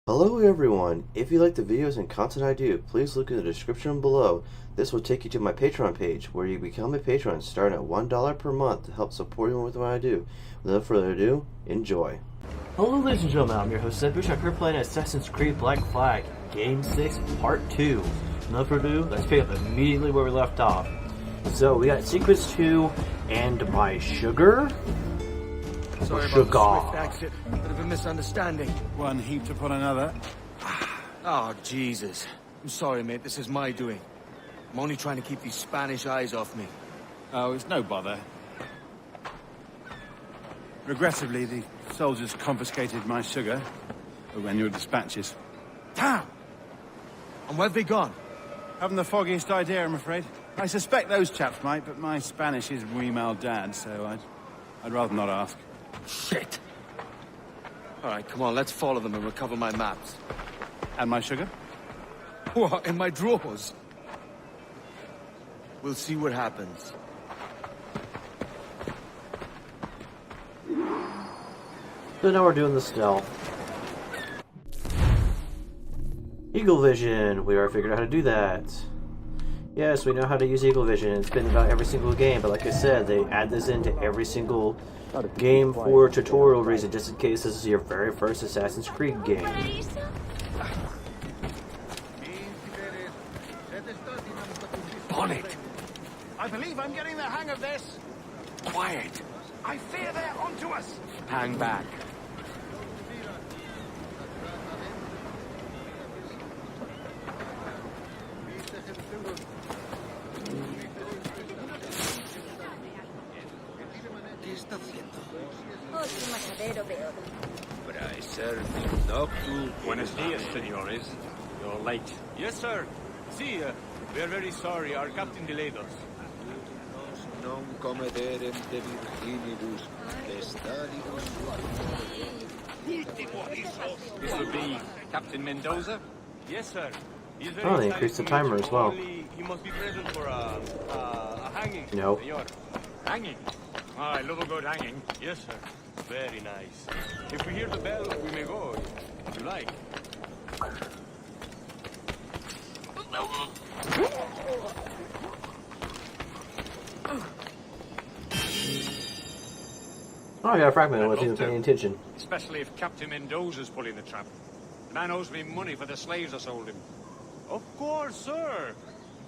Hello everyone! If you like the videos and content I do, please look in the description below. This will take you to my Patreon page, where you become a patron starting at $1 per month to help support me with what I do. Without further ado, enjoy. Hello ladies and gentlemen, I'm your host BootStrapp, here playing Assassin's Creed Black Flag, Game 6, Part 2. Without further ado, let's pick up immediately where we left off. So, we got Secrets 2 and my sugar? Sorry about the swift exit. Bit of a misunderstanding. One heaped upon another. Oh, Jesus. I'm sorry, mate. This is my doing. I'm only trying to keep these Spanish eyes off me. Oh, it's no bother. Regrettably, the soldiers confiscated my sugar when your dispatches. Damn! And where've they gone? Haven't the foggiest idea, I'm afraid. I suspect those chaps might, but my Spanish is muy mal dad, so I'd rather not ask. Shit! Alright, come on, let's follow them and recover my maps. And my sugar? What, in my drawers? We'll see what happens. So now we're doing the stealth. Eagle Vision! We already figured out how to do that. Yes, we know how to use Eagle Vision. It's been about every single game, but like I said, they add this into every single game for tutorial reason, just in case this is your very first Assassin's Creed game. On it! I believe I'm getting the hang of this. Quiet! I fear they're onto us. Hang back. ¿Qué está haciendo? Otro matadero peor. Bracer noctu. Buenos dias, senores. You're late. Yes, sir. See, we are very sorry. Our captain delayed us. Non comederem de virginibus, testaribus. This would be Captain Mendoza? Yes, sir. He's very Oh, they excited increased the to meet timer you. as well. Only he must be present for a hanging. No. Senor. Hanging. Oh, I love a good hanging. Yes, sir. Very nice. If we hear the bell, we may go, if you like. Oh, I got a fragment. I wasn't even paying attention. Especially if Captain Mendoza's pulling the trap. The man owes me money for the slaves I sold him. Of course, sir.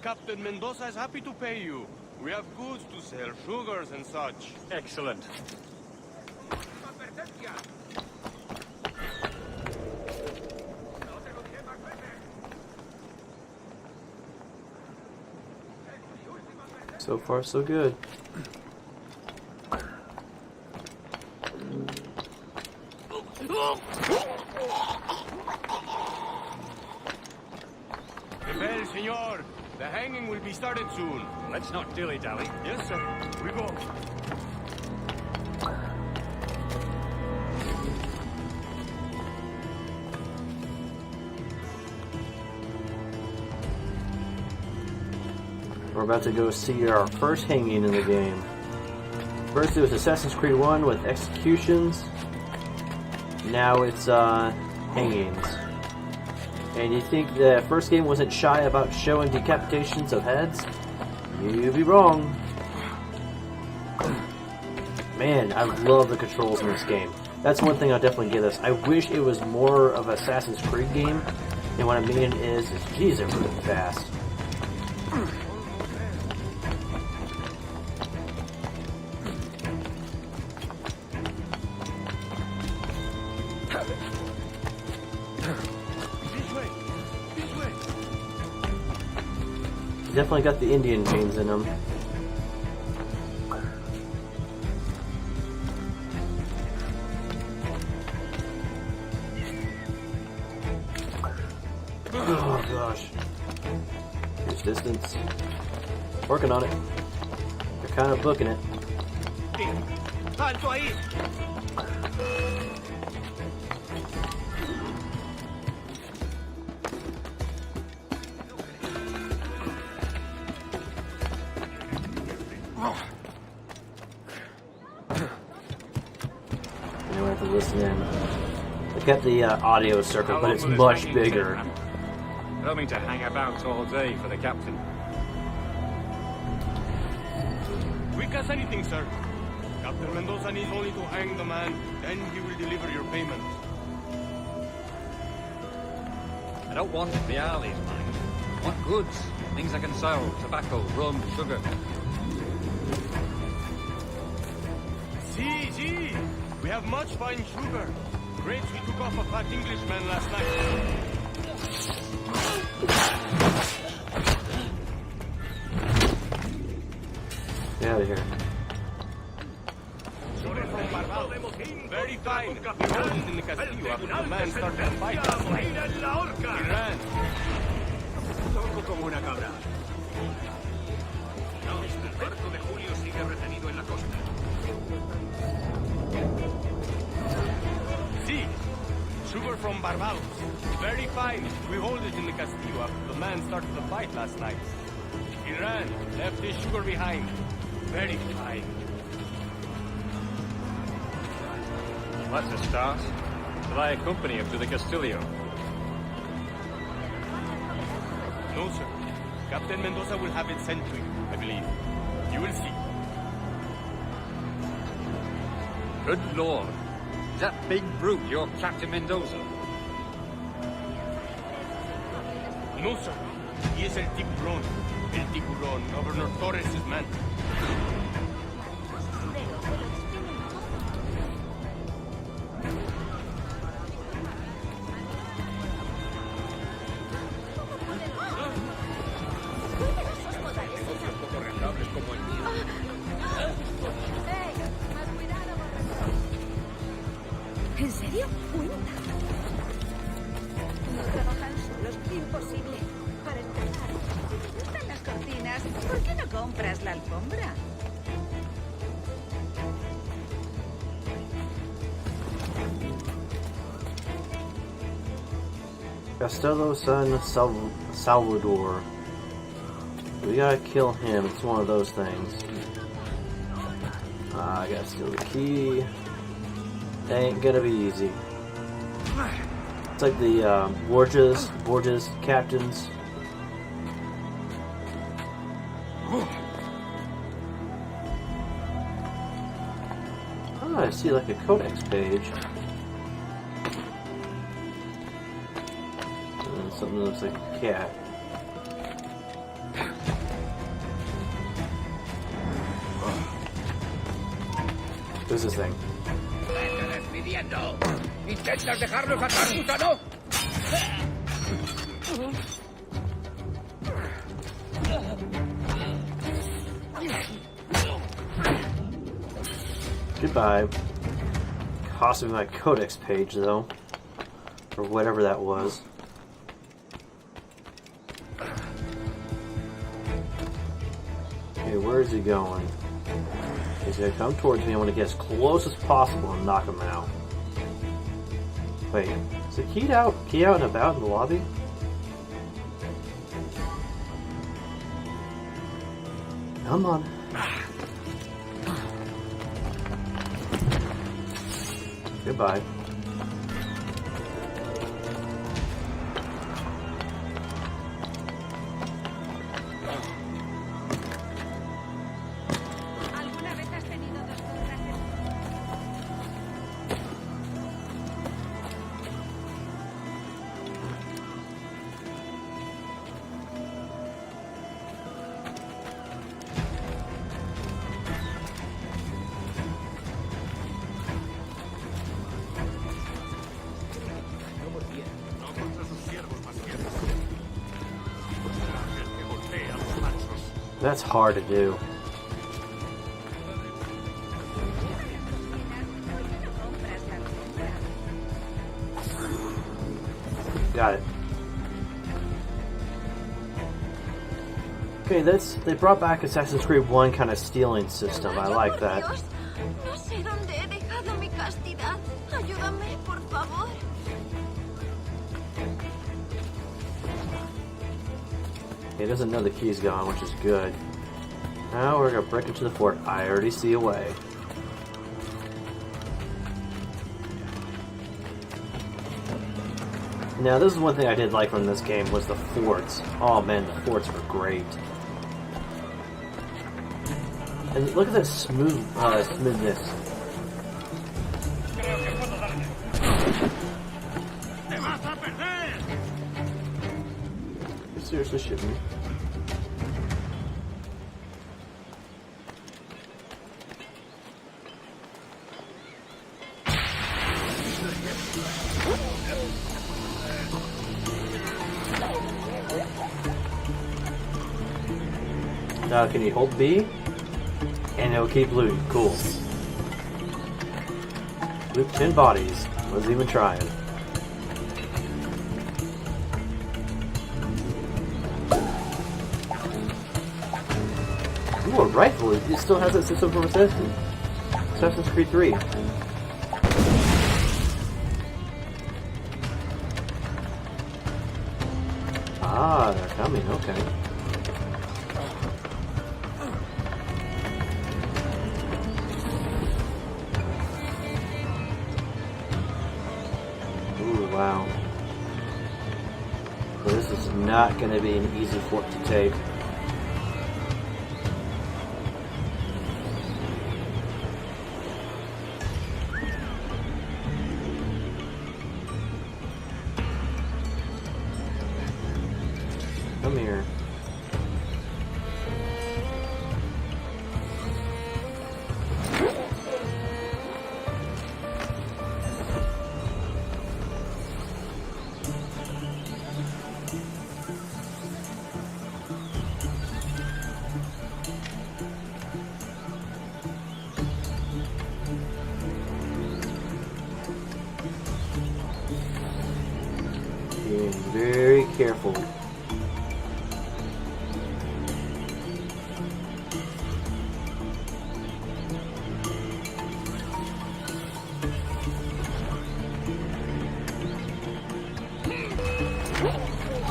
Captain Mendoza is happy to pay you. We have goods to sell, sugars and such. Excellent. So far, so good. The bell, senor. The hanging will be started soon. Let's not dilly-dally. Yes, sir. We go. We're about to go see our first hanging in the game. First it was Assassin's Creed 1 with executions. Now it's hangings. And you think the first game wasn't shy about showing decapitations of heads? You'd be wrong. Man, I love the controls in this game. That's one thing I'll definitely give this. I wish it was more of an Assassin's Creed game. And what I mean is geez, they're really fast. Definitely got the Indian genes in them. Oh gosh. Here's distance. Working on it. They're kind of booking it. Alto ahí! And we have to listen in. I kept the audio circle, but it's much bigger. I don't mean to hang about all day for the captain. Quick as anything, sir. Captain Mendoza needs only to hang the man, then he will deliver your payment. I don't want the alleys, mind. I want goods. Things I can sell. Tobacco, rum, sugar. See. We have much fine sugar. Grapes we took off a fat Englishman last night. Get out of here. Very fine. He was in the castillo after the man started a fight last night. He ran. Loco como una cabra. No, el barco de Julio sigue retenido en la costa. See, sugar from Barbados. Very fine. We hold it in the castillo after the man started the fight last night. He ran, left his sugar behind. Very fine. That's a start. Shall I accompany him to the Castillo? No, sir. Captain Mendoza will have it sent to you, I believe. You will see. Good Lord. Is that big brute your Captain Mendoza? No, sir. He is El Tiburón, Governor Torres' man. ¿En serio? Cuenta. No trabajan solos. Imposible. Para empezar, si te gustan las cortinas, ¿por qué no compras la alfombra? Costello San Salvador. We gotta kill him. It's one of those things. I gotta steal the key. Ain't gonna be easy. It's like the Borges captains. Oh, I see like a codex page. And something that looks like a cat. Who's this thing? ¿Intentas dejarnos atar, gusano? Goodbye. Cost me my codex page though. Or whatever that was. Okay, where is he going? He's gonna come towards me. I want to get as close as possible and knock him out. Wait, is it keyed out and about in the lobby? Come on. Goodbye. ¿Alguna vez has tenido dos contrajes? That's hard to do. Got it. Okay, they brought back Assassin's Creed 1 kind of stealing system. I like that. Dios, no sé dónde he dejado mi castidad. Ayúdame, por favor. He doesn't know the key's gone, which is good. Now we're gonna break into the fort. I already see a way. Now, this is one thing I did like from this game was the forts. Oh man, the forts were great. And look at that smoothness. You seriously shooting me? Now, can you hold B? And it'll keep looting. Cool. Loot 10 bodies. Wasn't even trying. Ooh, a rifle. It still has that system from Assassin's Creed 3. Ah, they're coming. Okay. Wow. So this is not going to be an easy fort to take. Come here. Being very careful.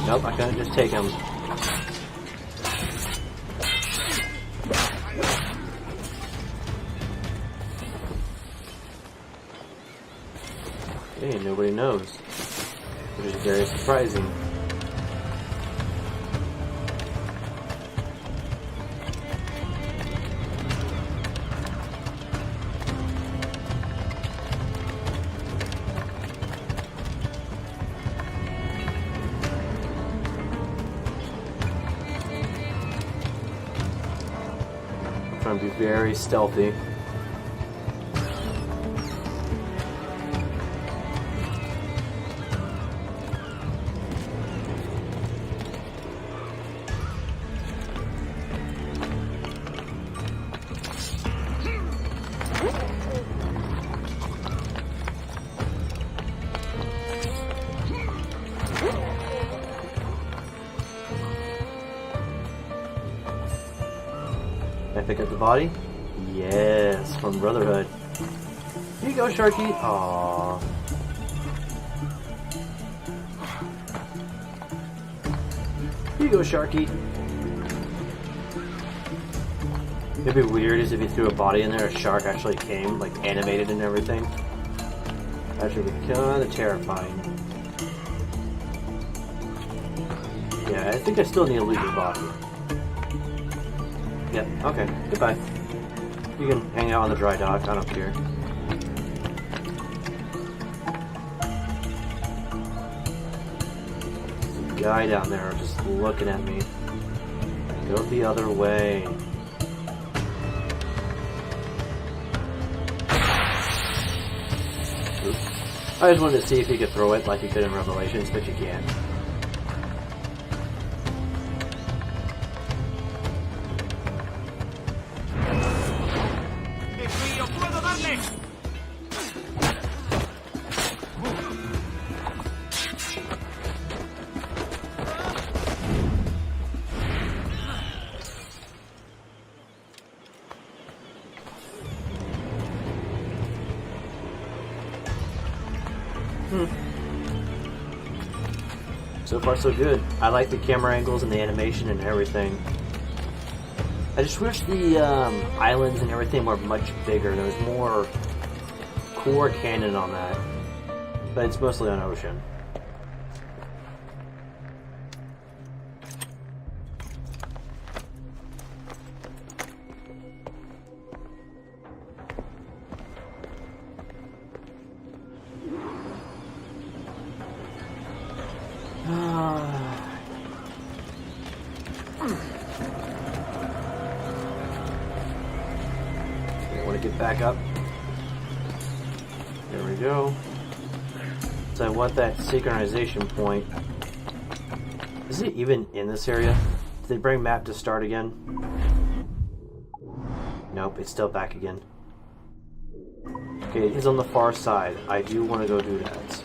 Nope, I couldn't just take him. Hey, nobody knows. Which is very surprising. I'm trying to be very stealthy. Can I pick up the body? Yes, from Brotherhood. Here you go, Sharky. Aww. Here you go, Sharky. It'd be weird is if you threw a body in there, a shark actually came, like animated and everything. That should be kind of terrifying. Yeah, I think I still need to loot your body. Yep, okay, goodbye. You can hang out on the dry dock, I don't care. There's a guy down there just looking at me. Go the other way. Oops. I just wanted to see if you could throw it like you could in Revelations, but you can't. So far so good. I like the camera angles and the animation and everything. I just wish the islands and everything were much bigger. There was more core canon on that. But it's mostly on ocean. back up. There we go. So I want that synchronization point. Is it even in this area? Did they bring map to start again? Nope, it's still back again. Okay, it is on the far side. I do want to go do that.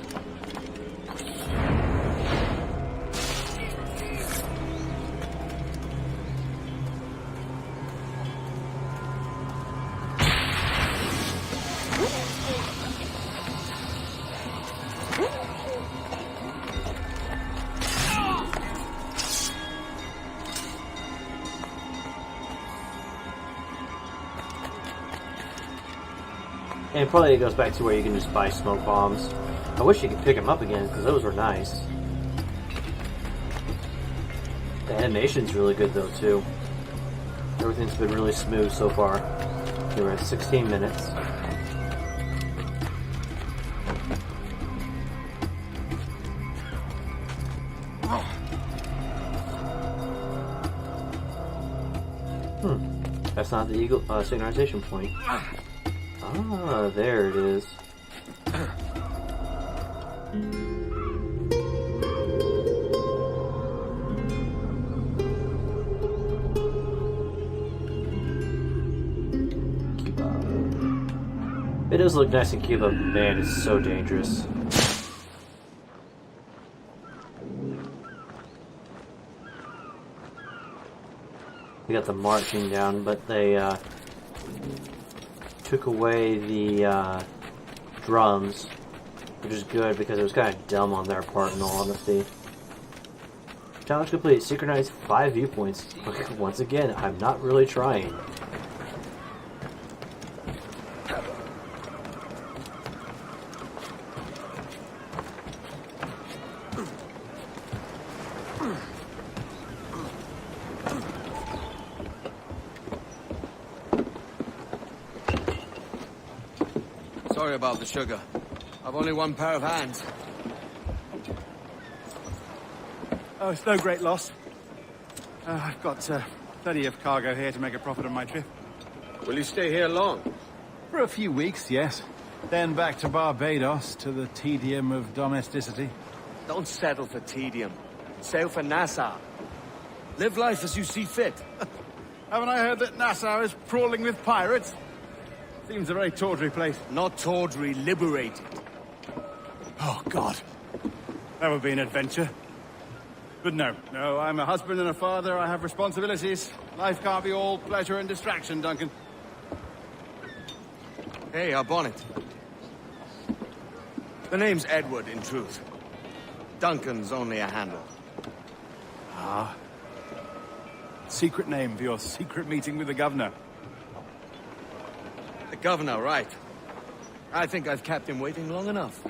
And probably it goes back to where you can just buy smoke bombs. I wish you could pick them up again, because those were nice. The animation's really good though, too. Everything's been really smooth so far. We're at 16 minutes. That's not the eagle synchronization point. Ah, there it is. Cuba. It does look nice in Cuba, but man, it's so dangerous. They got the marching down, but they took away the drums, which is good because it was kind of dumb on their part, in all honesty. Challenge complete. Synchronize 5 viewpoints. Once again, I'm not really trying. Sorry about the sugar. I've only one pair of hands. Oh, it's no great loss. I've got plenty of cargo here to make a profit on my trip. Will you stay here long? For a few weeks, yes. Then back to Barbados, to the tedium of domesticity. Don't settle for tedium. Sail for Nassau. Live life as you see fit. Haven't I heard that Nassau is crawling with pirates? Seems a very tawdry place. Not tawdry, liberated. Oh, God. That would be an adventure. But no, I'm a husband and a father. I have responsibilities. Life can't be all pleasure and distraction, Duncan. Hey, our bonnet. The name's Edward, in truth. Duncan's only a handle. Ah. Secret name for your secret meeting with the governor. The governor, right. I think I've kept him waiting long enough.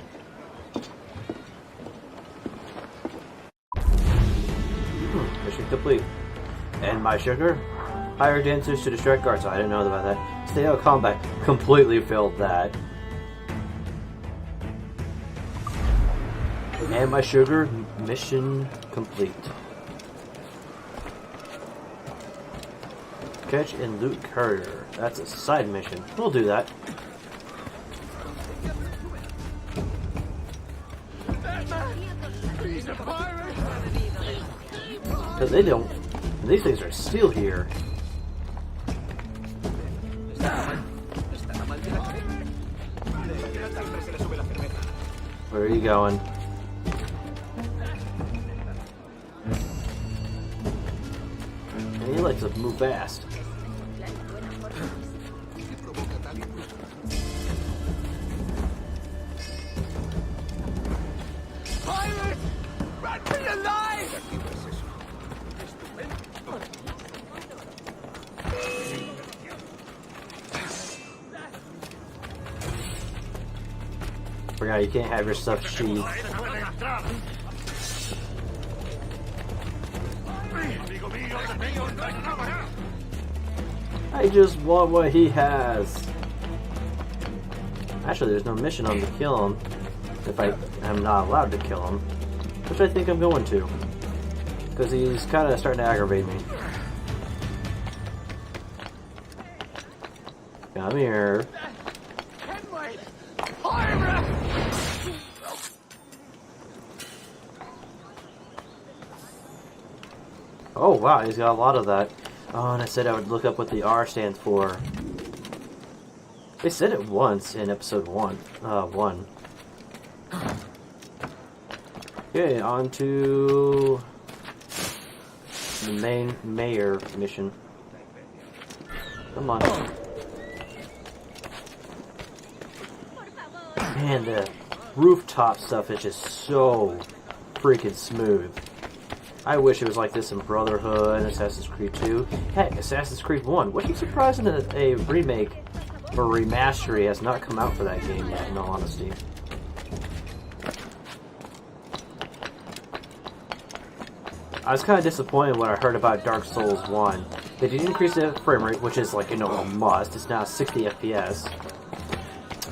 Mission complete. And my sugar? Hire dancers to distract guards. I didn't know about that. Stay out of combat. Completely failed that. And my sugar? Mission complete. Catch and loot courier. That's a side mission. We'll do that. Because they don't... These things are still here. Where are you going? And he likes to move fast. Pirate! Rat me alive! Forgot you can't have your stuff sheathed. I just want what he has. Actually, there's no mission on to kill him. If I am not allowed to kill him. Which I think I'm going to. Because he's kind of starting to aggravate me. Come here. Oh wow, he's got a lot of that. Oh, and I said I would look up what the R stands for. They said it once in episode 1. Okay, on to the main mayor mission. Come on. Man, the rooftop stuff is just so freaking smooth. I wish it was like this in Brotherhood and Assassin's Creed 2. Heck, Assassin's Creed 1. What are you surprised that a remake or remastery has not come out for that game yet, in all honesty? I was kind of disappointed when I heard about Dark Souls 1. They did increase the frame rate, which is like, you know, a must. It's now 60 FPS.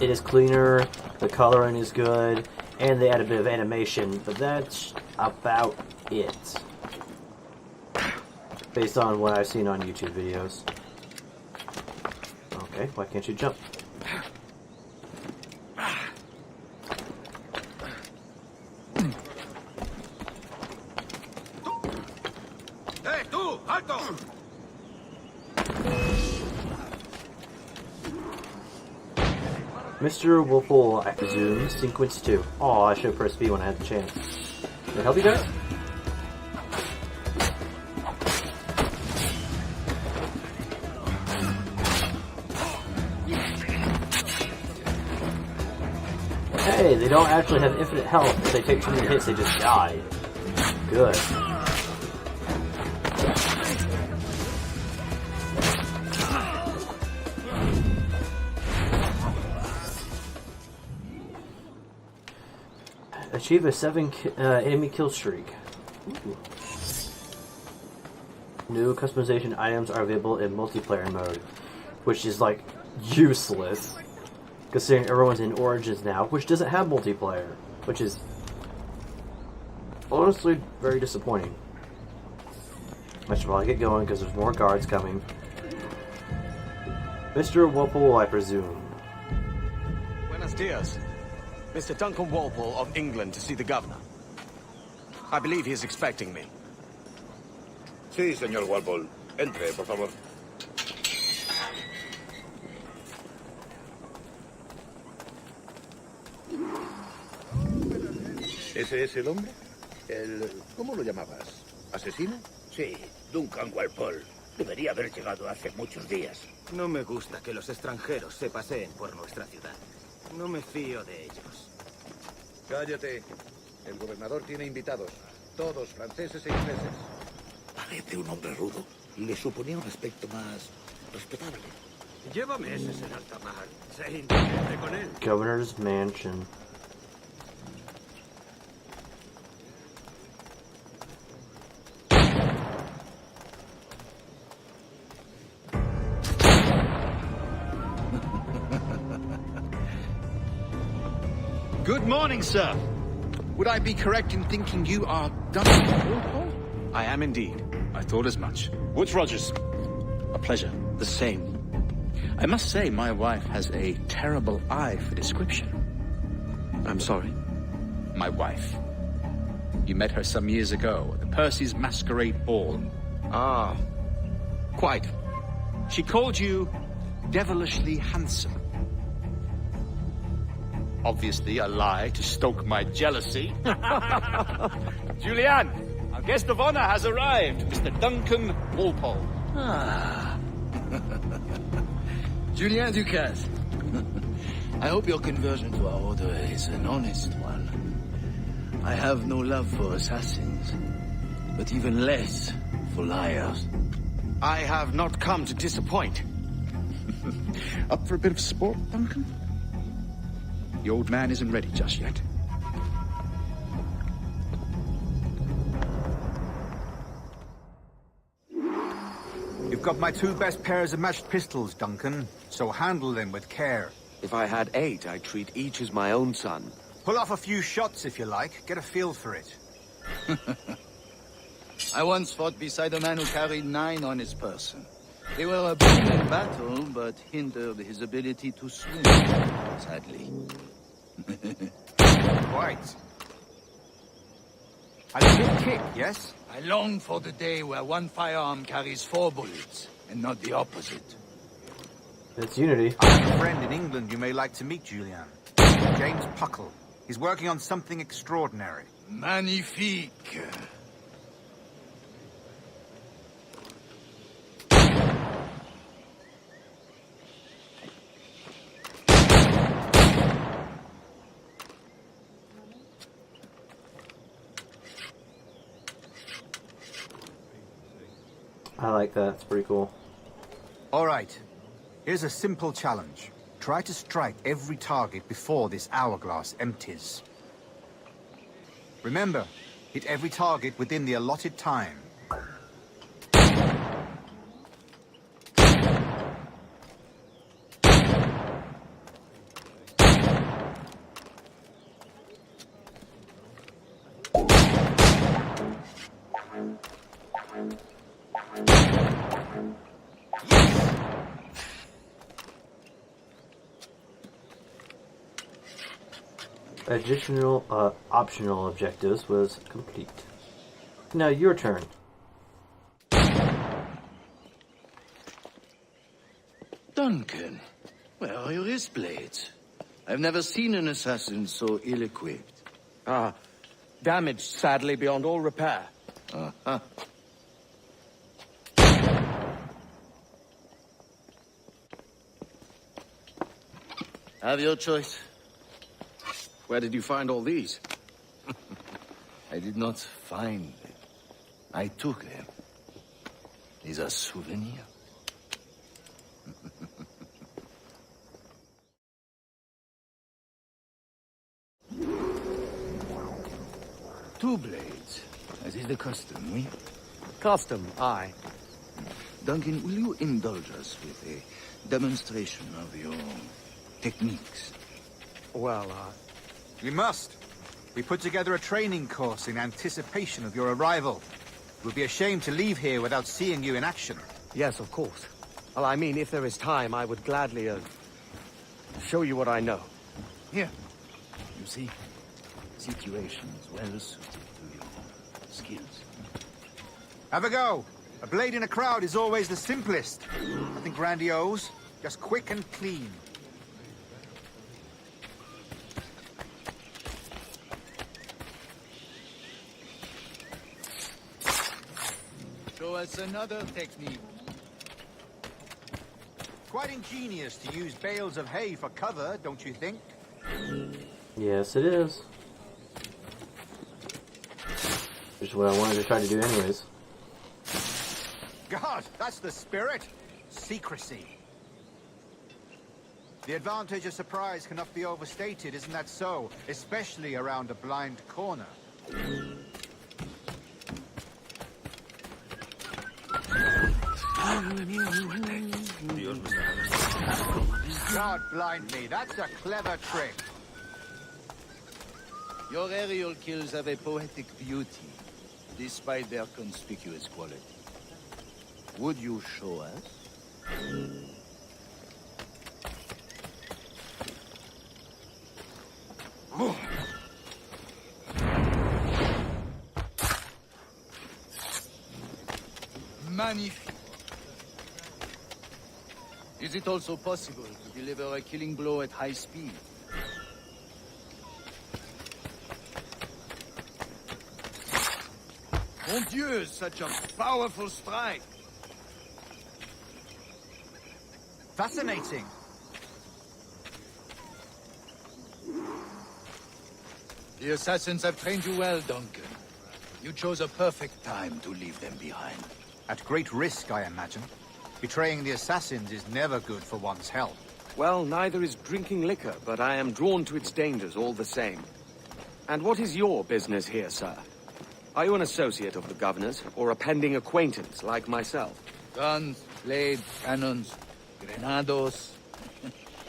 It is cleaner, the coloring is good, and they add a bit of animation, but that's about it. Based on what I've seen on YouTube videos. Okay, why can't you jump? Hey, tú! Alto! Mr. Wolfle, I presume, sequence 2. Oh, I should have pressed B when I had the chance. Can I help you guys? Hey, they don't actually have infinite health. If they take too many hits, they just die. Good. Achieve a 7 enemy kill streak. Ooh. New customization items are available in multiplayer mode, which is like useless, considering everyone's in Origins now, which doesn't have multiplayer, which is honestly very disappointing. I should probably get going because there's more guards coming. Mr. Walpole, I presume. Buenos dias. Mr. Duncan Walpole of England to see the governor. I believe he is expecting me. Sí, señor Walpole. Entre, por favor. ¿Ese es el hombre? ¿Cómo lo llamabas? ¿Asesino? Sí, Duncan Walpole. Debería haber llegado hace muchos días. No me gusta que los extranjeros se paseen por nuestra ciudad. No me fío de ellos. Cállate. El gobernador tiene invitados. Todos franceses e ingleses. Parece un hombre rudo. Le suponía un aspecto más respetable. Llévame ese en alta mar. Sé inteligente con él. Governor's Mansion. Good morning, sir. Would I be correct in thinking you are Duncan Walpole? I am indeed. I thought as much. Woods Rogers. A pleasure. The same. I must say my wife has a terrible eye for description. I'm sorry. My wife. You met her some years ago at the Percy's Masquerade Ball. Ah, quite. She called you devilishly handsome. Obviously a lie to stoke my jealousy. Julianne, our guest of honor has arrived, Mr. Duncan Walpole. Ah. Julien Ducasse. I hope your conversion to our order is an honest one. I have no love for assassins, but even less for liars. I have not come to disappoint. Up for a bit of sport, Duncan? The old man isn't ready just yet. You've got my 2 best pairs of matched pistols, Duncan, so handle them with care. If I had 8, I'd treat each as my own son. Pull off a few shots if you like. Get a feel for it. I once fought beside a man who carried 9 on his person. They were a boon in battle, but hindered his ability to swim, sadly. Quite. A little kick, yes? I long for the day where one firearm carries 4 bullets, and not the opposite. It's Unity. I have a friend in England you may like to meet, Julian. James Puckle. He's working on something extraordinary. Magnifique. I like that. It's pretty cool. All right. Here's a simple challenge. Try to strike every target before this hourglass empties. Remember, hit every target within the allotted time. Optional objectives was complete. Now your turn. Duncan, where are your wrist blades? I've never seen an assassin so ill-equipped. Ah, damaged sadly beyond all repair. Uh-huh. Have your choice. Where did you find all these? I did not find them. I took them. These are souvenirs. Two blades, as is the custom, oui? Custom, aye. Duncan, will you indulge us with a demonstration of your techniques? Well, We must. We put together a training course in anticipation of your arrival. We'd be ashamed to leave here without seeing you in action. yes, of course. Well, I mean, if there is time, I would gladly, show you what I know. Here. You see, situations well suited to your skills. Have a go. A blade in a crowd is always the simplest. Nothing grandiose, just quick and clean. Show us another technique. Quite ingenious to use bales of hay for cover, don't you think? Yes, it is. Which is what I wanted to try to do anyways. God, that's the spirit. Secrecy. The advantage of surprise cannot be overstated, isn't that so? Especially around a blind corner. God blind me, that's a clever trick. Your aerial kills have a poetic beauty, despite their conspicuous quality. Would you show us? Magnifique. Is it also possible to deliver a killing blow at high speed? Mon Dieu, such a powerful strike! Fascinating. The assassins have trained you well, Duncan. You chose a perfect time to leave them behind. At great risk, I imagine. Betraying the assassins is never good for one's health. Well, neither is drinking liquor, but I am drawn to its dangers all the same. And what is your business here, sir? Are you an associate of the governor's, or a pending acquaintance like myself? Guns, blades, cannons, grenados.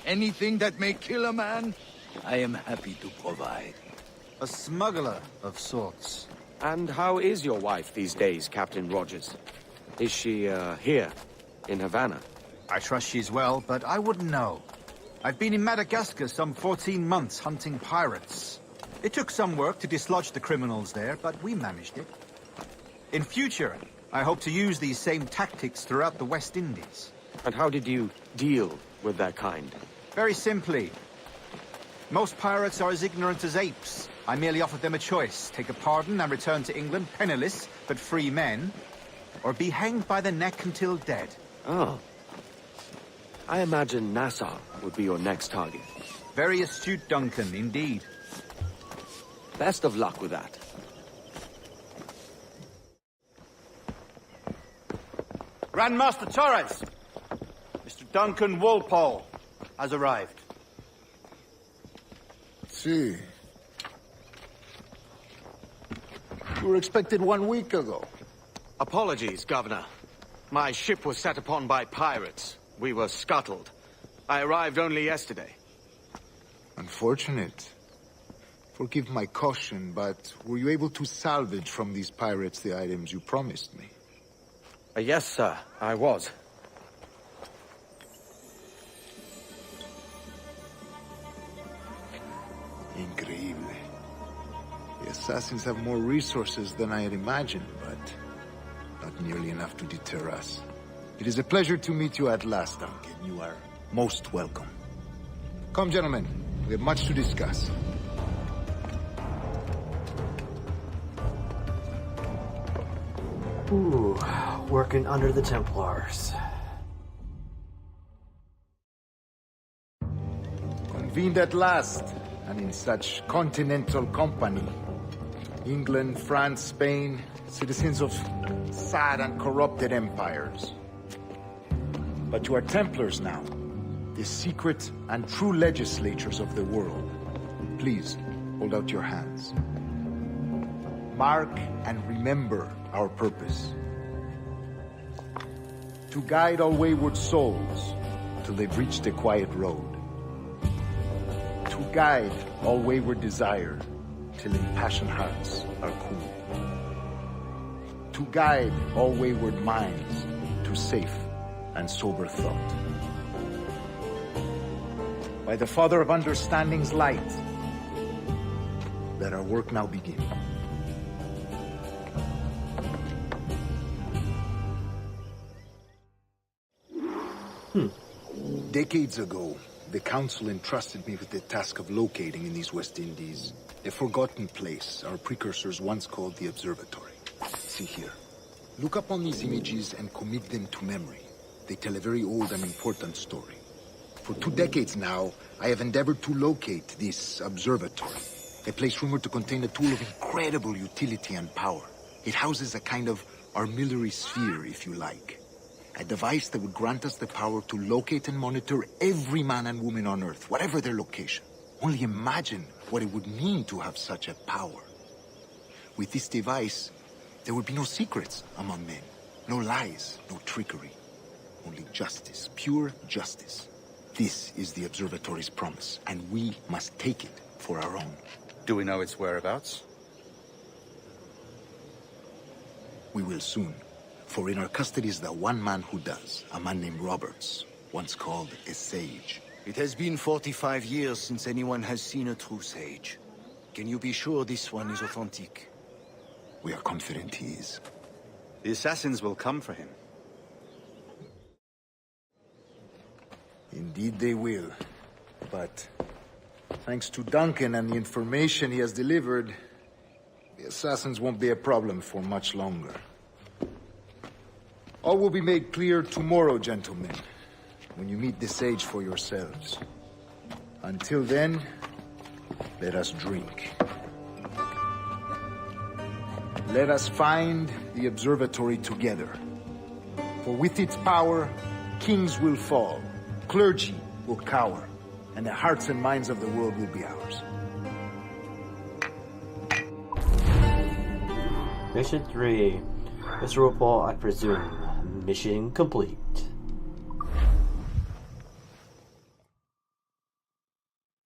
Anything that may kill a man, I am happy to provide. A smuggler of sorts. And how is your wife these days, Captain Rogers? Is she, here? in Havana. I trust she's well, but I wouldn't know. I've been in Madagascar some 14 months hunting pirates. It took some work to dislodge the criminals there, but we managed it. In future, I hope to use these same tactics throughout the West Indies. And how did you deal with that kind? Very simply. Most pirates are as ignorant as apes. I merely offered them a choice. Take a pardon and return to England penniless, but free men. Or be hanged by the neck until dead. Oh. I imagine Nassau would be your next target. Very astute, Duncan, indeed. Best of luck with that. Grandmaster Torres! Mr. Duncan Walpole has arrived. See. You were expected 1 week ago. Apologies, Governor. My ship was set upon by pirates. We were scuttled. I arrived only yesterday. Unfortunate. Forgive my caution, but were you able to salvage from these pirates the items you promised me? Yes, sir, I was. Increíble. The assassins have more resources than I had imagined, but not nearly enough to deter us. It is a pleasure to meet you at last, Duncan. You are most welcome. Come, gentlemen. We have much to discuss. Ooh, working under the Templars. Convened at last, and in such continental company. England, France, Spain, citizens of sad and corrupted empires. But you are Templars now, the secret and true legislators of the world. Please, hold out your hands. Mark and remember our purpose. To guide all wayward souls till they've reached a quiet road. To guide all wayward desire till impassioned hearts are cool. To guide all wayward minds to safe and sober thought. By the Father of Understanding's light, let our work now begin. Decades ago, the Council entrusted me with the task of locating in these West Indies a forgotten place our precursors once called the Observatory. See here. Look up on these images and commit them to memory. They tell a very old and important story. For 2 decades now, I have endeavored to locate this observatory, a place rumored to contain a tool of incredible utility and power. It houses a kind of armillary sphere, if you like. A device that would grant us the power to locate and monitor every man and woman on Earth, whatever their location. Only imagine what it would mean to have such a power. With this device, there would be no secrets among men, no lies, no trickery. Only justice, pure justice. This is the observatory's promise, and we must take it for our own. Do we know its whereabouts? We will soon. For in our custody is the one man who does, a man named Roberts, once called a sage. It has been 45 years since anyone has seen a true sage. Can you be sure this one is authentic? We are confident he is. The assassins will come for him. Indeed they will. But thanks to Duncan and the information he has delivered, the assassins won't be a problem for much longer. All will be made clear tomorrow, gentlemen, when you meet the sage for yourselves. Until then, let us drink. Let us find the observatory together. For with its power, kings will fall, clergy will cower, and the hearts and minds of the world will be ours. Mission 3. Mr. Walpole, I presume. Mission complete.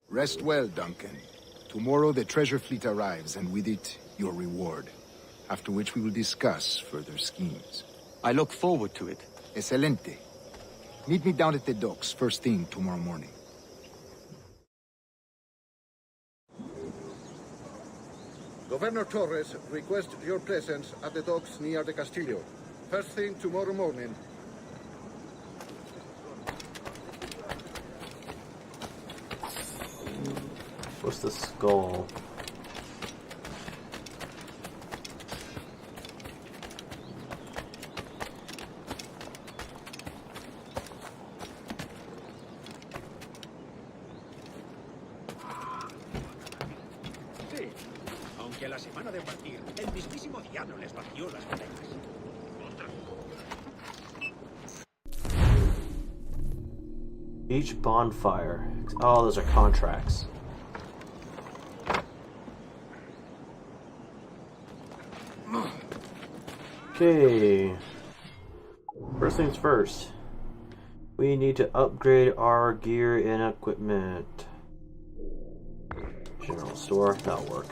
Rest well, Duncan. Tomorrow the treasure fleet arrives, and with it, your reward. After which we will discuss further schemes. I look forward to it. Excelente. Meet me down at the docks first thing tomorrow morning. Governor Torres requests your presence at the docks near the Castillo. First thing tomorrow morning. What's the skull? Sí, aunque la semana de partir, el mismísimo diablo les vació las botellas. Each bonfire. Oh, those are contracts. Okay. First things first. We need to upgrade our gear and equipment. General store, that'll work.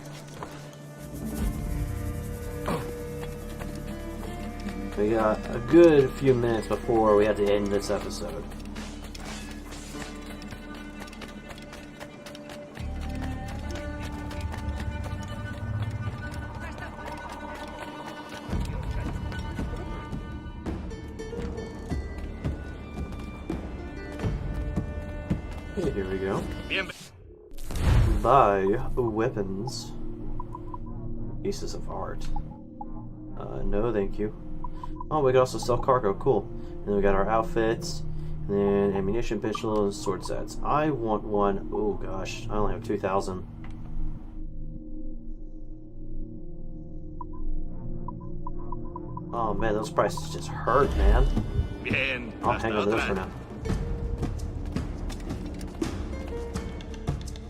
We got a good few minutes before we have to end this episode. Okay, here we go. Buy weapons. Pieces of art. No, thank you. Oh, we can also sell cargo. Cool. And then we got our outfits, and then ammunition, pistols, sword sets. I want one. Oh gosh, I only have 2,000. Oh man, those prices just hurt, man. Bien, I'll hang on to this for now.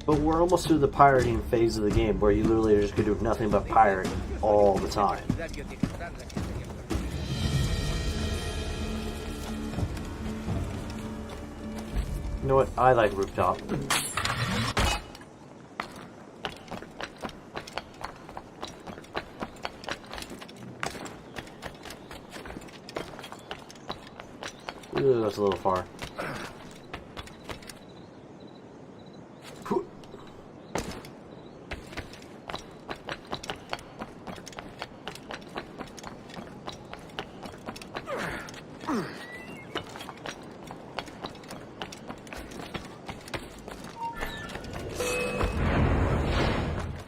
But we're almost through the pirating phase of the game, where you literally are just going to do nothing but pirate all the time. You know what? I like rooftop. Ooh, that's a little far.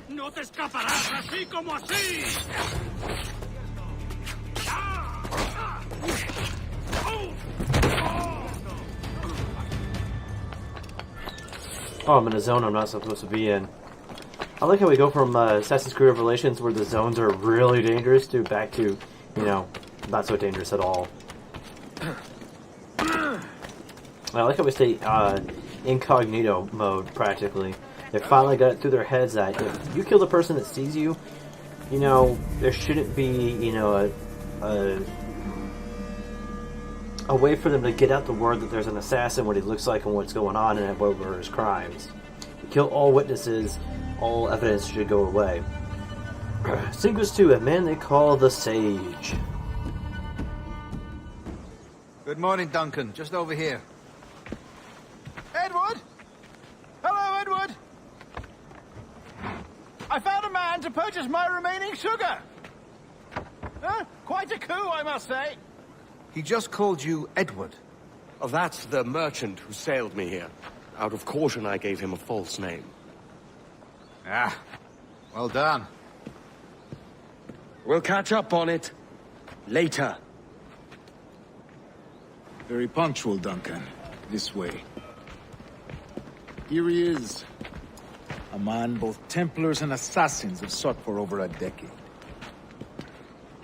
¡No te escaparás así como así! Oh, I'm in a zone I'm not supposed to be in. I like how we go from Assassin's Creed Revelations, where the zones are really dangerous, to back to, you know, not so dangerous at all. I like how we stay incognito mode, practically. They finally got it through their heads that if you kill the person that sees you, you know, there shouldn't be, you know, a way for them to get out the word that there's an assassin, what he looks like, and what's going on, and what were his crimes. You kill all witnesses, all evidence should go away. Singles 2, a man they call the Sage. Good morning, Duncan. Just over here. Edward? Hello, Edward. I found a man to purchase my remaining sugar. Quite a coup, I must say. He just called you Edward. Oh, that's the merchant who sailed me here. Out of caution, I gave him a false name. Ah, well done. We'll catch up on it later. Very punctual, Duncan. This way. Here he is. A man both Templars and Assassins have sought for over a decade.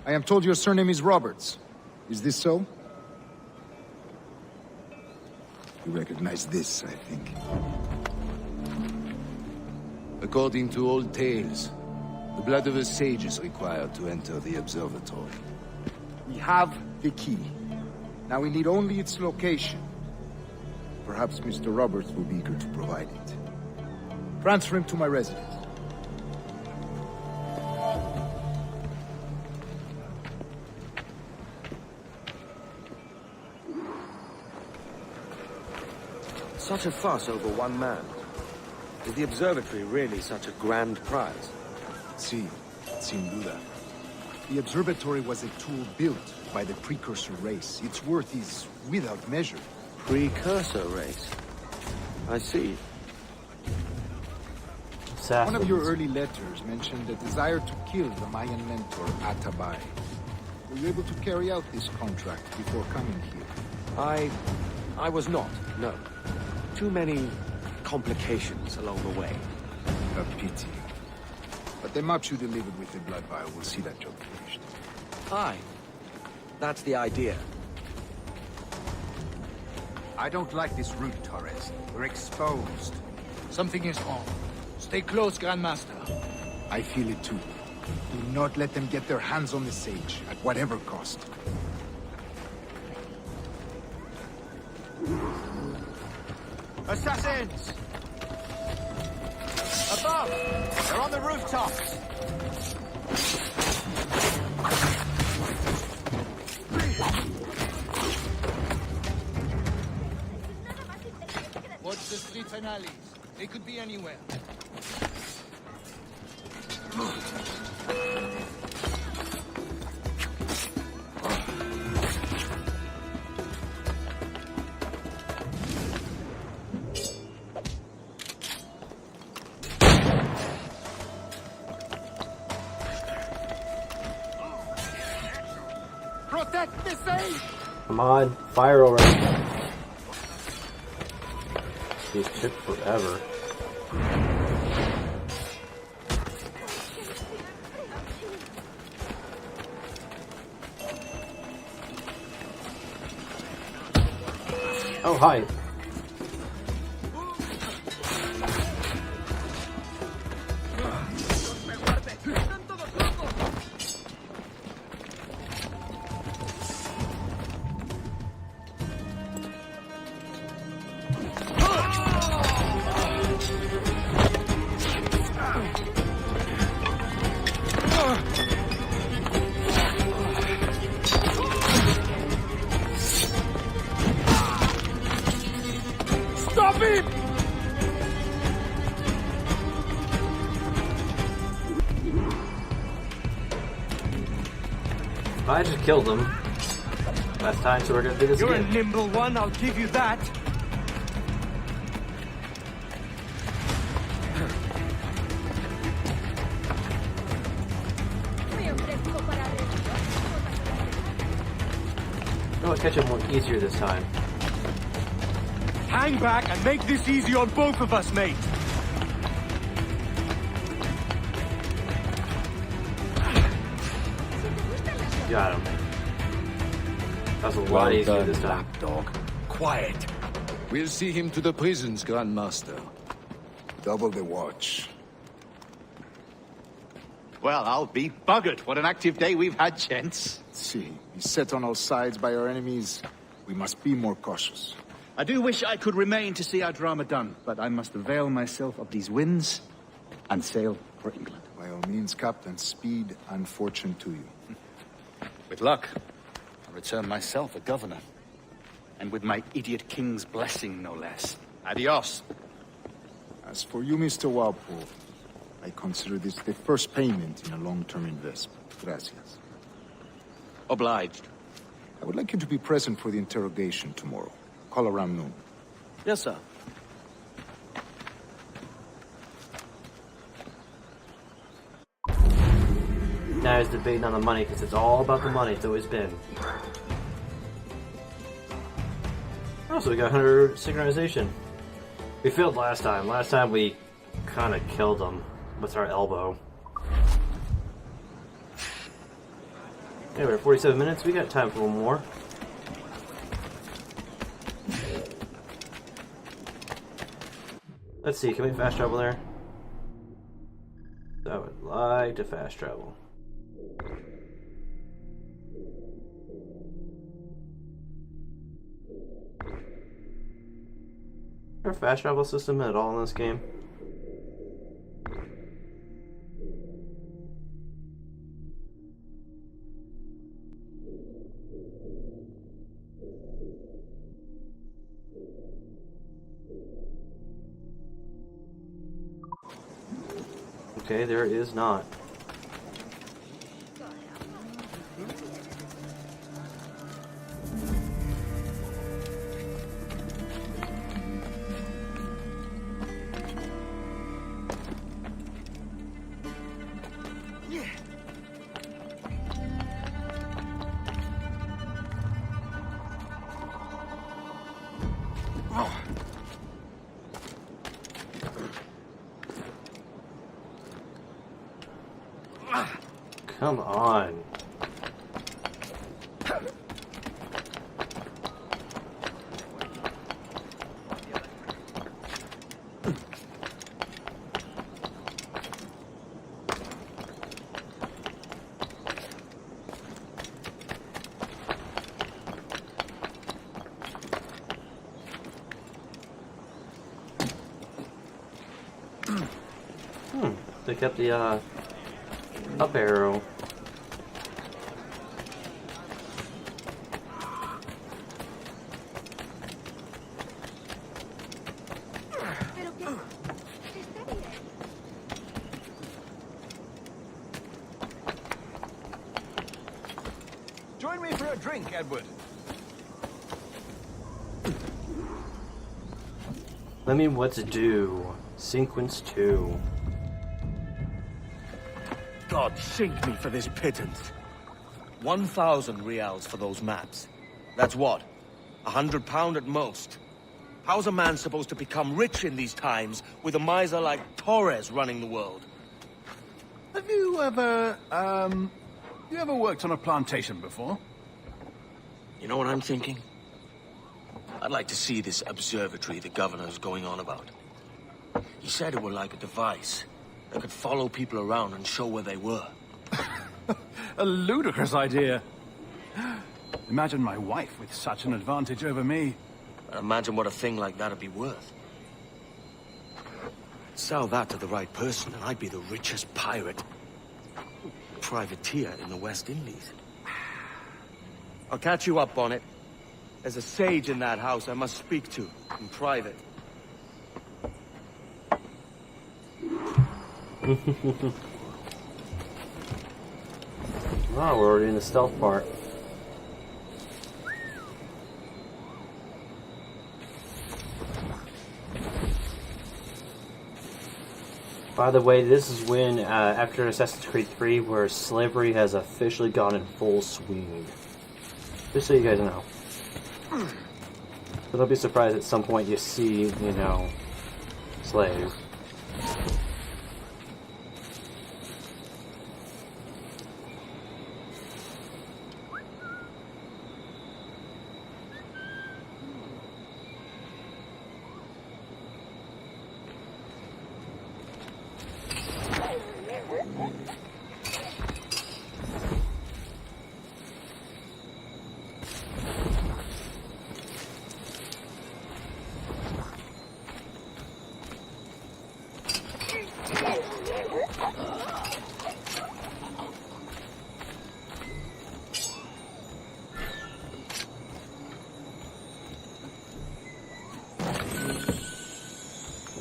I am told your surname is Roberts. Is this so? You recognize this, I think. According to old tales, the blood of a sage is required to enter the observatory. We have the key. Now we need only its location. Perhaps Mr. Roberts will be eager to provide it. Transfer him to my residence. Such a fuss over one man. Is the observatory really such a grand prize? Si, sin duda. The observatory was a tool built by the precursor race. Its worth is without measure. Precursor race? I see. One of your early letters mentioned the desire to kill the Mayan mentor, Atabay. Were you able to carry out this contract before coming here? I was not, no. Too many complications along the way. A pity. But the maps you delivered with the blood vial will see that job finished. Aye. That's the idea. I don't like this route, Torres. We're exposed. Something is wrong. Stay close, Grandmaster. I feel it too. Do not let them get their hands on the sage, at whatever cost. Assassins! Above! They're on the rooftops! Watch the streets and alleys. They could be anywhere. Protect the sage! Come on, fire already. These took forever. Oh, hi. Stop him! I just killed him last time, so we're gonna do this You're again. a nimble one, I'll give you that. I'll catch him more easier this time. Hang back and make this easy on both of us, mate. Got him. That was a lot easier this time. Dog. Quiet. We'll see him to the prisons, Grandmaster. Double the watch. Well, I'll be buggered. What an active day we've had, gents. See, beset on all sides by our enemies, we must be more cautious. I do wish I could remain to see our drama done, but I must avail myself of these winds and sail for England. By all means, Captain, speed and fortune to you. With luck, I'll return myself a governor. And with my idiot king's blessing, no less. Adios. As for you, Mr. Walpole, I consider this the first payment in a long-term investment. Gracias. Obliged. I would like you to be present for the interrogation tomorrow. Call around noon. Yes, sir. Now he's debating on the money, because it's all about the money. It's always been. Oh, so we got 100 synchronization. We failed last time. Last time we kind of killed him with our elbow. Okay, we're at 47 minutes. We got time for one more. Let's see, can we fast travel there? I would like to fast travel. Is there a fast travel system at all in this game? Okay, there is not. Come on. They kept the up arrow. Join me for a drink, Edward. Let me what to do. Sequence 2. God sink me for this pittance. 1,000 reals for those maps. That's what? £100 at most. How's a man supposed to become rich in these times with a miser like Torres running the world? Have you ever, worked on a plantation before? You know what I'm thinking? I'd like to see this observatory the governor's going on about. He said it were like a device that could follow people around and show where they were. A ludicrous idea. Imagine my wife with such an advantage over me. Imagine what a thing like that'd be worth. Sell that to the right person and I'd be the richest privateer in the West Indies. I'll catch you up on it. There's a sage in that house I must speak to in private. Oh, we're already in the stealth part. By the way, this is when, after Assassin's Creed 3, where slavery has officially gone in full swing. Just so you guys know. But don't be surprised at some point you see, you know, slaves.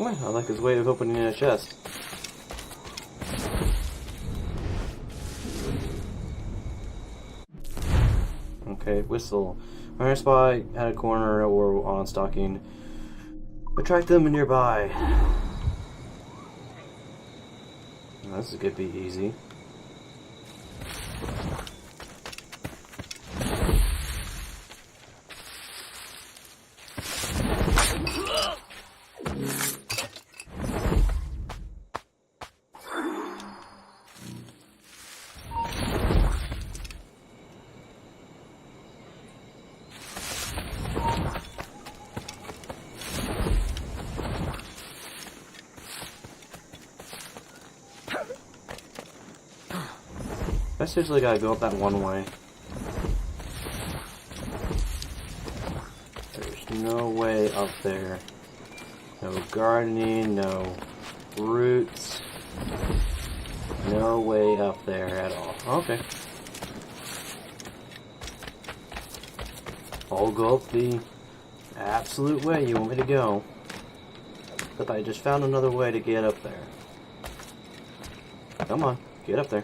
I like his way of opening a chest. Okay, whistle. Iron spy at a corner or on stalking. Attract them nearby. Oh, this is gonna be easy. I seriously gotta go up that one way. There's no way up there. No gardening, no roots. No way up there at all. Okay. I'll go up the absolute way you want me to go. But I just found another way to get up there. Come on, get up there.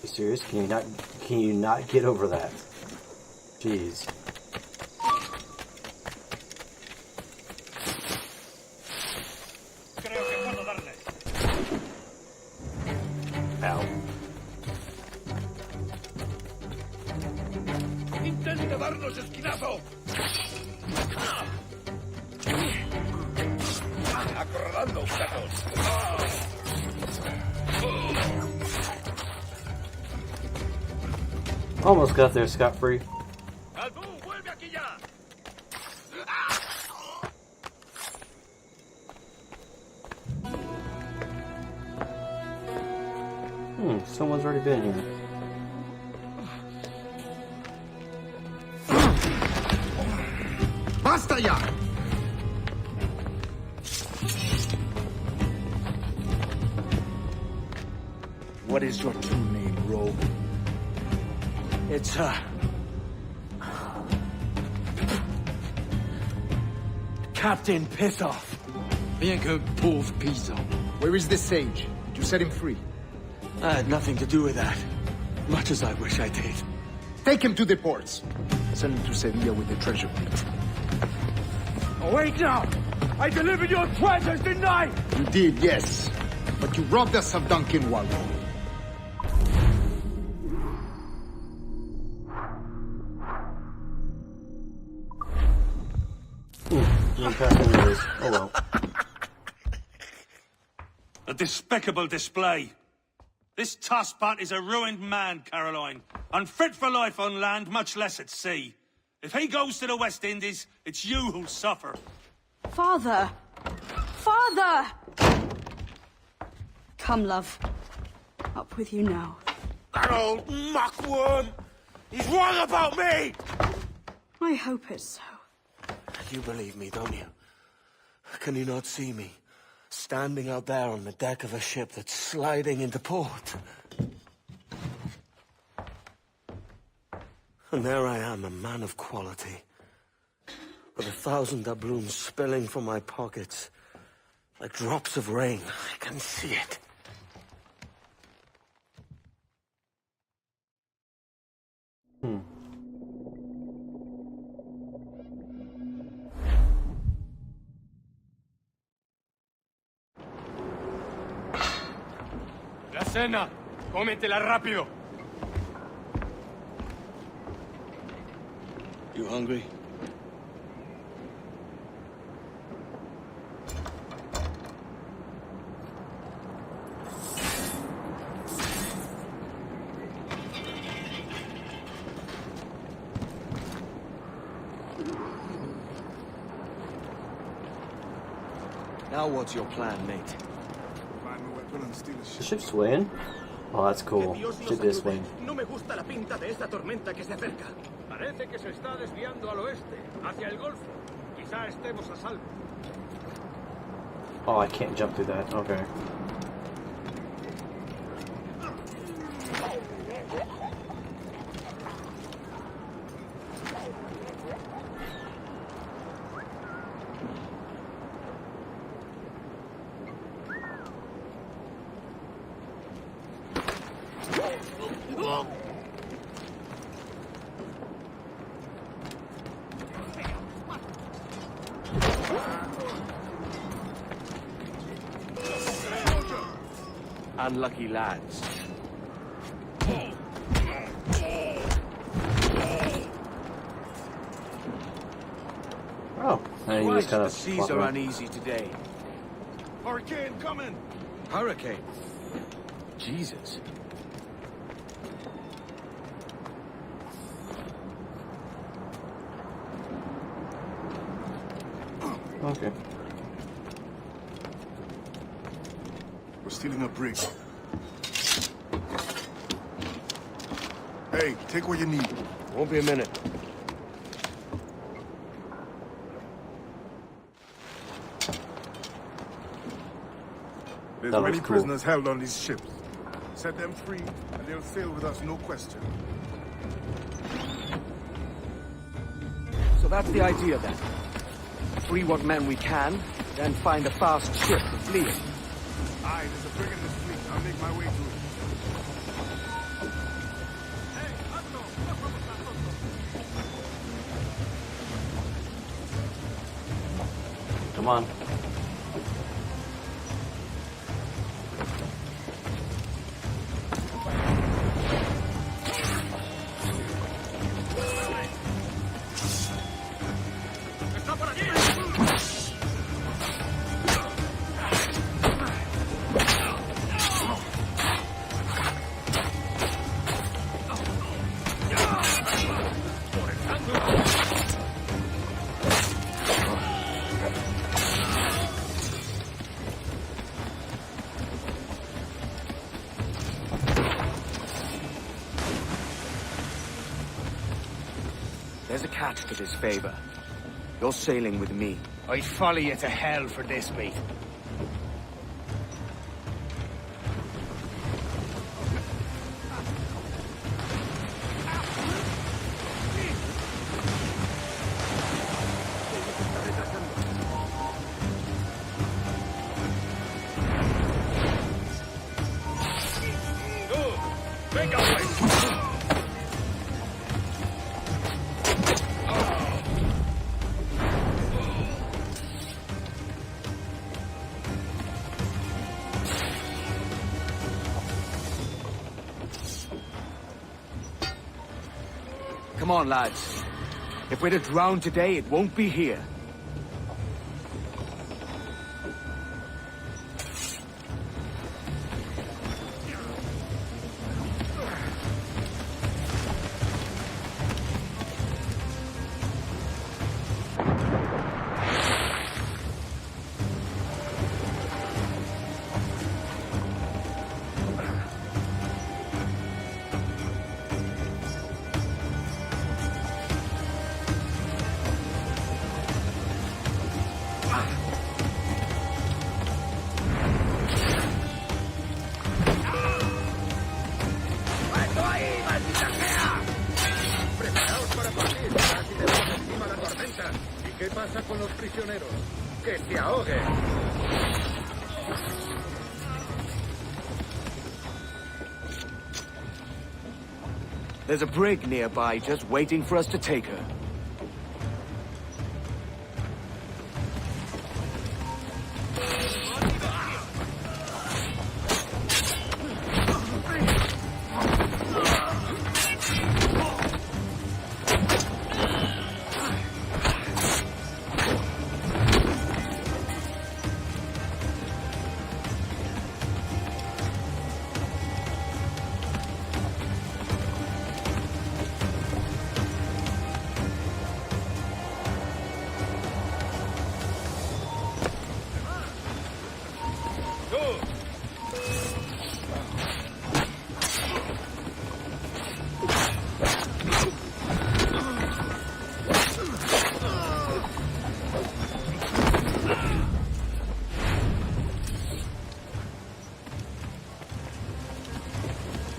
Serious? Can you not get over that? Jeez. Ow. ¡Intenta darnos esquinazo! ¡Acorralando, gatos! Almost got there scot-free. Someone's already been here. Basta ya! What is your true name, rogue? It's, Captain Pissoff. Bien que pauvre paysan. Where is the sage? Did you set him free? I had nothing to do with that. Much as I wish I did. Take him to the ports. Send him to Sevilla with the treasure. Awake now! I delivered your treasures, didn't I? You did, yes. But you robbed us of Duncan Wallow. Oh well. A despicable display. This tosspot is a ruined man, Caroline. Unfit for life on land, much less at sea. If he goes to the West Indies, it's you who'll suffer. Father! Father! Come, love. Up with you now. That old muckworm! He's wrong about me! I hope it's so. You believe me, don't you? Can you not see me? Standing out there on the deck of a ship that's sliding into port. And there I am, a man of quality. With 1,000 doubloons spilling from my pockets. Like drops of rain. I can see it. La cena. Cómetela rápido. You hungry? Now what's your plan, mate? The ship's swaying? Oh, that's cool. Ship is swaying. No me gusta la pinta de esta tormenta que se acerca. Parece que se está desviando al oeste, hacia el golfo. Quizá estemos a salvo. Oh, I can't jump through that. Okay. Unlucky lads. just kind the of seas flopping are around. uneasy today. Hurricane coming! Hurricane? Jesus. Okay. We're stealing a brig. Hey, take what you need. Won't be a minute. There's That many looks cool. prisoners held on these ships. Set them free, and they'll sail with us, no question. So that's the idea then. Free what men we can, then find a fast ship to flee in. Aye, there's a brig in this fleet. I'll make my way to it. Come on. There's a catch to this favor. You're sailing with me. I'd follow you to hell for this, mate. Come on, lads. If we're to drown today, it won't be here. ¿Qué pasa con los prisioneros? ¡Que se ahoguen! There's a brig nearby just waiting for us to take her.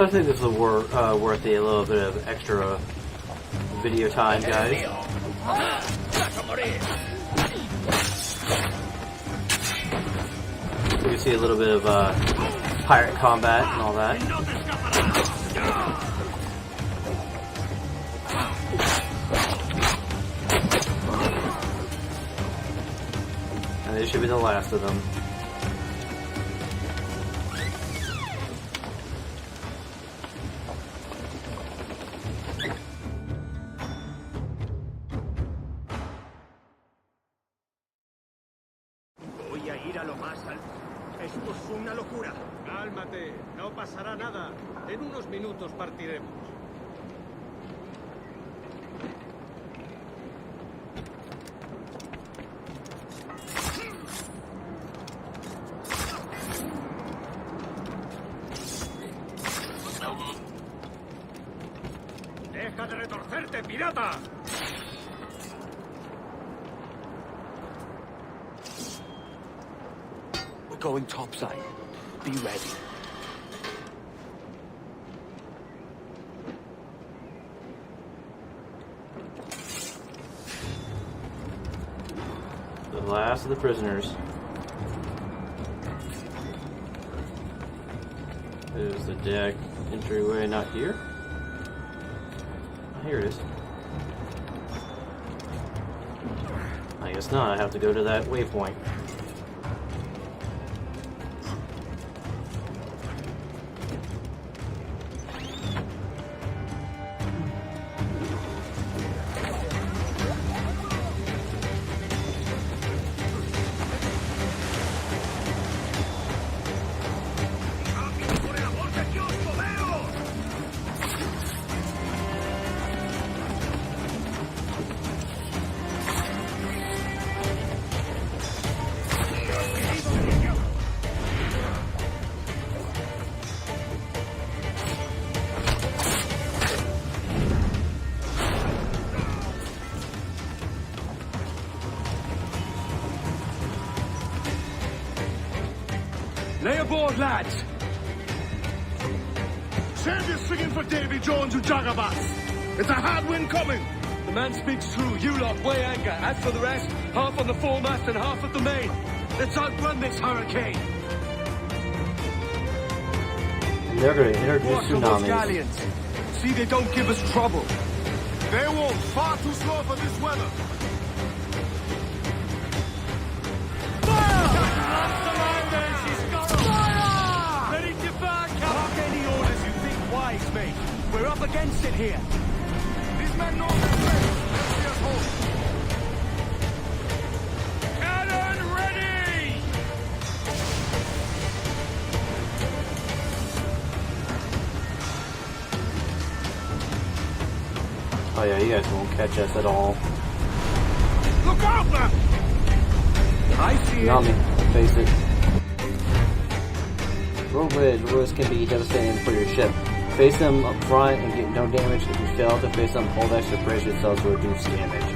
I think this is worth a little bit of extra video time, guys. We can see a little bit of pirate combat and all that. And this should be the last of them. lo más alto. Esto es una locura. Cálmate, no pasará nada. En unos minutos partiremos. ¡Deja de retorcerte, pirata! We're going topside. Be ready. The last of the prisoners. There's the deck entryway, not here. Oh, here it is. I guess not. I have to go to that waypoint. Lay aboard, lads! Save your singing for Davy Jones and Jagabas. It's a hard wind coming. The man speaks true. You lot weigh anchor. As for the rest, half on the foremast and half at the main. Let's outrun this hurricane. And they're going to introduce Watch on those tsunamis. galleons. See they don't give us trouble. They won't. Far too slow for this weather. Ready to back up! Mark any orders you think wise, mate. We're up against it here. These men know their place. Let's see us hold. Cannon ready! Oh yeah, you guys won't catch us at all. Look out, man! I see Not it. me. Face it. Rollways can be devastating for your ship. Face them up front and get no damage. If you fail to face them, hold extra brace yourselves to reduce damage.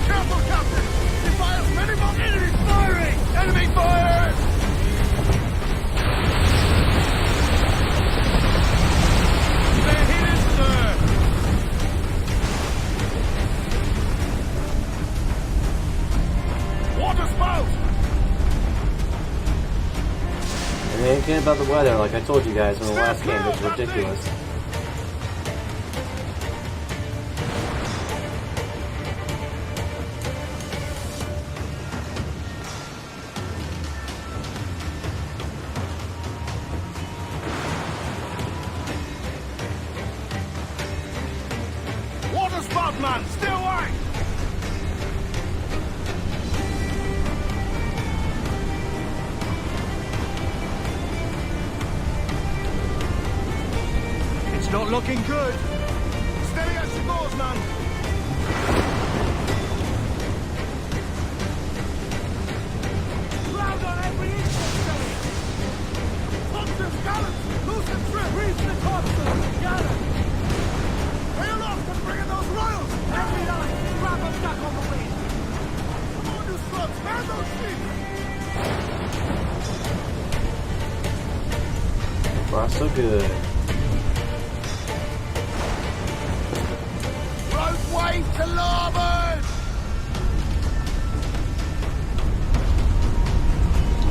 Careful, Captain! He fires many more enemies firing! Enemy fire! They're hidden, sir. Water spout! And they ain't kidding about the weather, like I told you guys in the last game. It's ridiculous. Water spout, man! Stay away! It's not looking good. Steady as she goes, man! Ground on every inch, Topsails, gallants! Loosen trim! Reach the topsail. Got it. Hail off and bring in those royals! Every line. Grab them back on the wind. Come on, you slugs! Man those sheep! Far so good. Rope wave to larboard!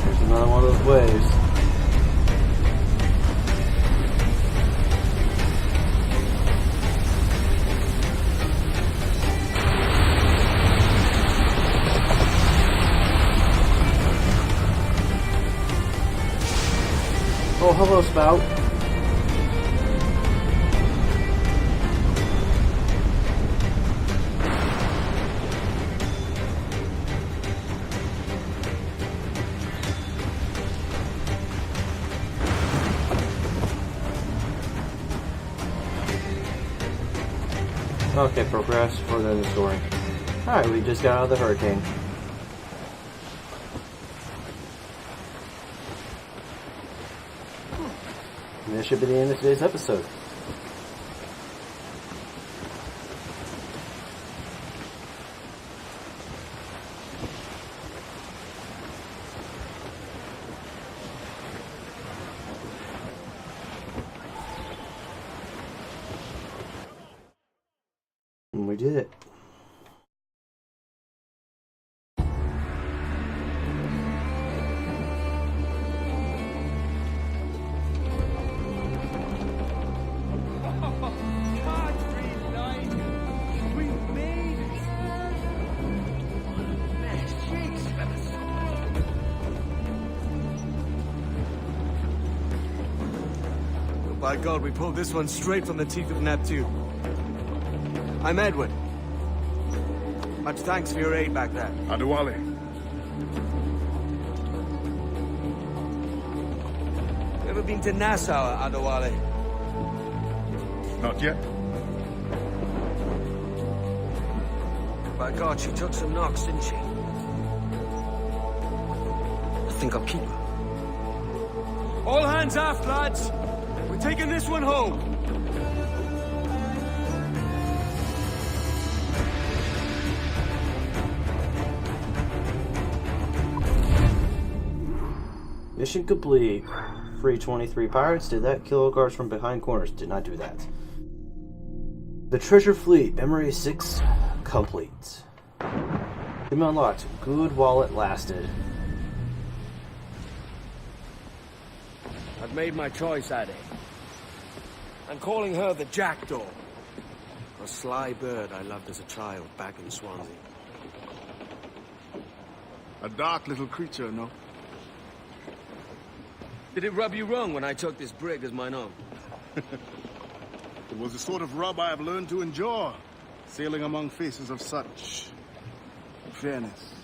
There's another one of those waves. Oh, hello, Spout. Okay, progress further in the story. Alright, we just got out of the hurricane. And this should be the end of today's episode. And we did it. By God, we pulled this one straight from the teeth of Neptune. I'm Edward. Much thanks for your aid back there. Adewale. You ever been to Nassau, Adewale? Not yet. By God, she took some knocks, didn't she? I think I'll keep her. All hands aft, lads! We're taking this one home! Mission complete. Free 23 pirates. Did that. Kill guards from behind corners. Did not do that. The treasure fleet. Memory 6 complete. Dim unlocked. Good while it lasted. I've made my choice, Addy. I'm calling her the Jackdaw. A sly bird I loved as a child back in Swansea. A dark little creature, no? Did it rub you wrong when I took this brig as mine own? It was the sort of rub I have learned to endure, sailing among faces of such fairness.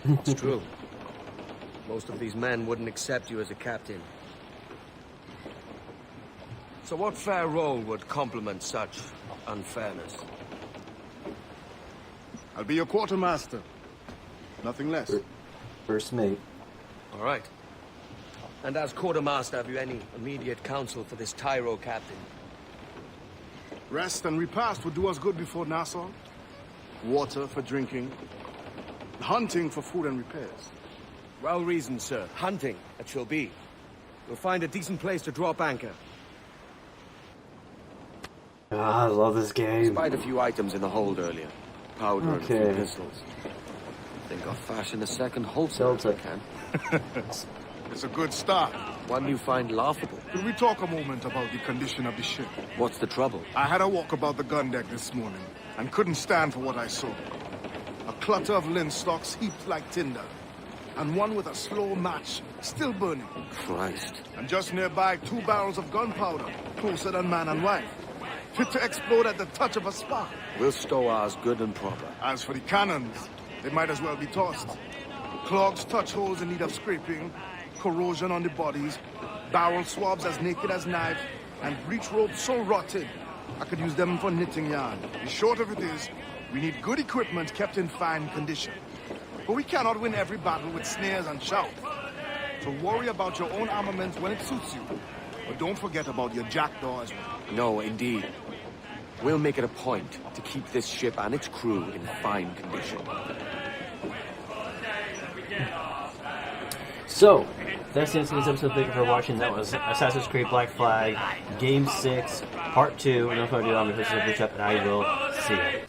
It's true. Most of these men wouldn't accept you as a captain. So what fair role would complement such unfairness? I'll be your quartermaster. Nothing less. First mate. All right. And as quartermaster, have you any immediate counsel for this Tyro captain? Rest and repast would do us good before Nassau. Water for drinking. Hunting for food and repairs. Well reasoned, sir. Hunting, it shall be. We'll find a decent place to drop anchor. Ah, I love this game. Spied a few items in the hold earlier. Powder and a few pistols. I think I'll fashion a second holster if I can. It's a good start. One you find laughable. Could we talk a moment about the condition of the ship? What's the trouble? I had a walk about the gun deck this morning and couldn't stand for what I saw. A clutter of linstocks heaped like tinder, and one with a slow match still burning. Christ. And just nearby, 2 barrels of gunpowder, closer than man and wife, fit to explode at the touch of a spark. We'll stow ours good and proper. As for the cannons, they might as well be tossed. Clogged touch holes in need of scraping, corrosion on the bodies, barrel swabs as naked as knives, and breech ropes so rotted, I could use them for knitting yarn. The short of it is, we need good equipment kept in fine condition. But we cannot win every battle with snares and shouts. So worry about your own armament when it suits you. But don't forget about your jackdaw as well. No, indeed. We'll make it a point to keep this ship and its crew in fine condition. So, that's the end of this episode. Thank you for watching. That was Assassin's Creed Black Flag, Game 6, Part 2. And I'm going to do it on the BootStrapp, and I will see you.